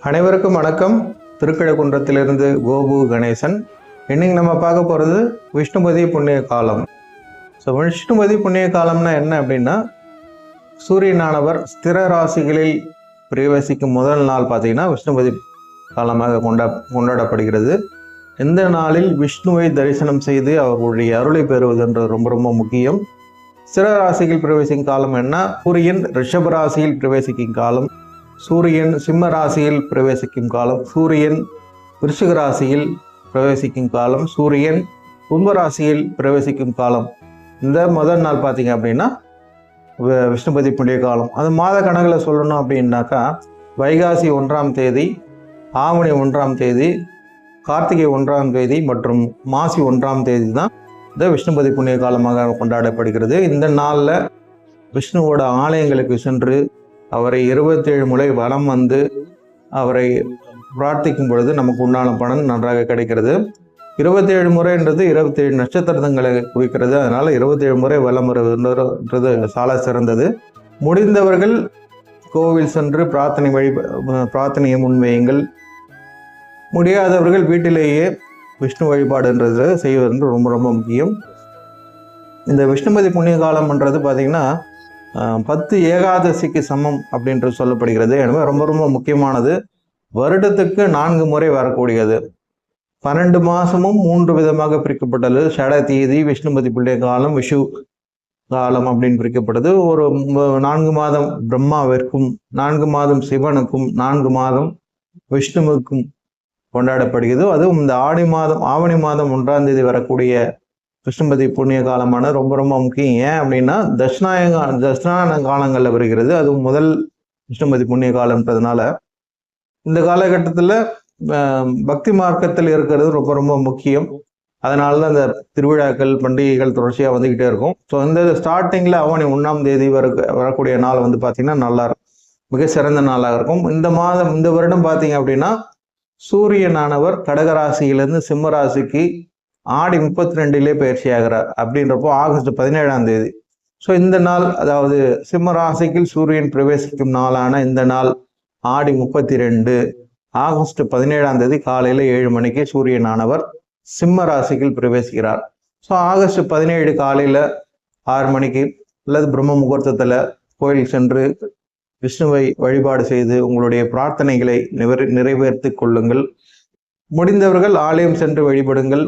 அனைவருக்கும் வணக்கம். திருக்கழுக்குன்றத்திலிருந்து கோபு கணேசன். இன்னைக்கு நம்ம பார்க்க போகிறது விஷ்ணுபதி புண்ணிய காலம். விஷ்ணுபதி புண்ணிய காலம்னா என்ன அப்படின்னா, சூரியனானவர் ஸ்திர ராசிகளில் பிரவேசிக்கும் முதல் நாள் பார்த்தீங்கன்னா விஷ்ணுபதி காலமாக கொண்டாடப்படுகிறது. இந்த நாளில் விஷ்ணுவை தரிசனம் செய்து அவர்களுடைய அருளை பெறுவதுன்றது ரொம்ப ரொம்ப முக்கியம். ஸ்திர ராசியில் பிரவேசிக்கும் காலம் என்ன? சூரியன் ரிஷப ராசியில் பிரவேசிக்கும் காலம், சூரியன் சிம்ம ராசியில் பிரவேசிக்கும் காலம், சூரியன் விருச்சிக ராசியில் பிரவேசிக்கும் காலம், சூரியன் கும்ப ராசியில் பிரவேசிக்கும் காலம். இந்த முதல் நாள் பார்த்தீங்க அப்படின்னா விஷ்ணுபதி புண்ணிய காலம். அது மாத கணக்கில் சொல்லணும் அப்படின்னாக்கா, வைகாசி 1ஆம் தேதி, ஆவணி 1ஆம் தேதி, கார்த்திகை 1ஆம் தேதி மற்றும் மாசி 1ஆம் தேதி தான் இந்த விஷ்ணுபதி புண்ணிய காலமாக கொண்டாடப்படுகிறது. இந்த நாளில் விஷ்ணுவோட ஆலயங்களுக்கு சென்று அவரை 27 முறை வலம் வந்து அவரை பிரார்த்திக்கும் பொழுது நமக்கு உண்டான பலன் நன்றாக கிடைக்கிறது. 27 முறைன்றது 27 நட்சத்திரங்களை குறிக்கிறது. அதனால் 27 முறை வலம் வருவதுன்றது சால சிறந்தது. முடிந்தவர்கள் கோவில் சென்று பிரார்த்தனையை முன்வையுங்கள். முடியாதவர்கள் வீட்டிலேயே விஷ்ணு வழிபாடுன்றது செய்வது ரொம்ப ரொம்ப முக்கியம். இந்த விஷ்ணுபதி புண்ணிய காலம்ன்றது பார்த்திங்கன்னா 10 ஏகாதசிக்கு சமம் அப்படின்றது சொல்லப்படுகிறது. எனவே ரொம்ப ரொம்ப முக்கியமானது. வருடத்துக்கு 4 முறை வரக்கூடியது. 12 மாதமும் 3 விதமாக பிரிக்கப்பட்டது. ஷட தீதி, விஷ்ணுபதி புண்ணிய காலம், விஷு காலம் அப்படின்னு பிரிக்கப்பட்டது. ஒரு 4 மாதம் பிரம்மாவிற்கும், 4 மாதம் சிவனுக்கும், 4 மாதம் விஷ்ணுவுக்கும் கொண்டாடப்படுகிறது. அதுவும் இந்த ஆவணி மாதம் 1ஆம் தேதி வரக்கூடிய விஷ்ணுபதி புண்ணிய காலமான ரொம்ப ரொம்ப முக்கியம். ஏன் அப்படின்னா தட்சிணாயன காலங்களில் வருகிறது. அதுவும் முதல் விஷ்ணுபதி புண்ணிய காலம்ன்றதுனால இந்த காலகட்டத்தில் பக்தி மார்க்கத்தில் இருக்கிறது ரொம்ப ரொம்ப முக்கியம். அதனால தான் இந்த திருவிழாக்கள் பண்டிகைகள் தொடர்ச்சியாக வந்துக்கிட்டே இருக்கும். ஸோ இந்த ஸ்டார்டிங்கில் ஆவணி 1ஆம் தேதி வரக்கூடிய நாள் வந்து பார்த்திங்கன்னா மிக சிறந்த நாளாக இருக்கும். இந்த வருடம் பார்த்தீங்க அப்படின்னா சூரியனானவர் கடகராசியிலிருந்து சிம்ம ராசிக்கு ஆடி 32 பயிற்சி ஆகிறார். அப்படின்றப்போ ஆகஸ்ட் 17ஆம் தேதி. ஸோ இந்த நாள், அதாவது சிம்ம ராசிக்கு சூரியன் பிரவேசிக்கும் நாளான இந்த நாள் ஆடி 32 ஆகஸ்ட் 17ஆம் தேதி காலையில் 7 மணிக்கு சூரியனானவர் சிம்ம ராசிக்கு பிரவேசிக்கிறார். ஸோ ஆகஸ்ட் 17 காலையில் 6 மணிக்கு அல்லது பிரம்ம முகூர்த்தத்தில் கோயில் சென்று விஷ்ணுவை வழிபாடு செய்து உங்களுடைய பிரார்த்தனைகளை நிறைவேற்றி கொள்ளுங்கள். முடிந்தவர்கள் ஆலயம் சென்று வழிபடுங்கள்.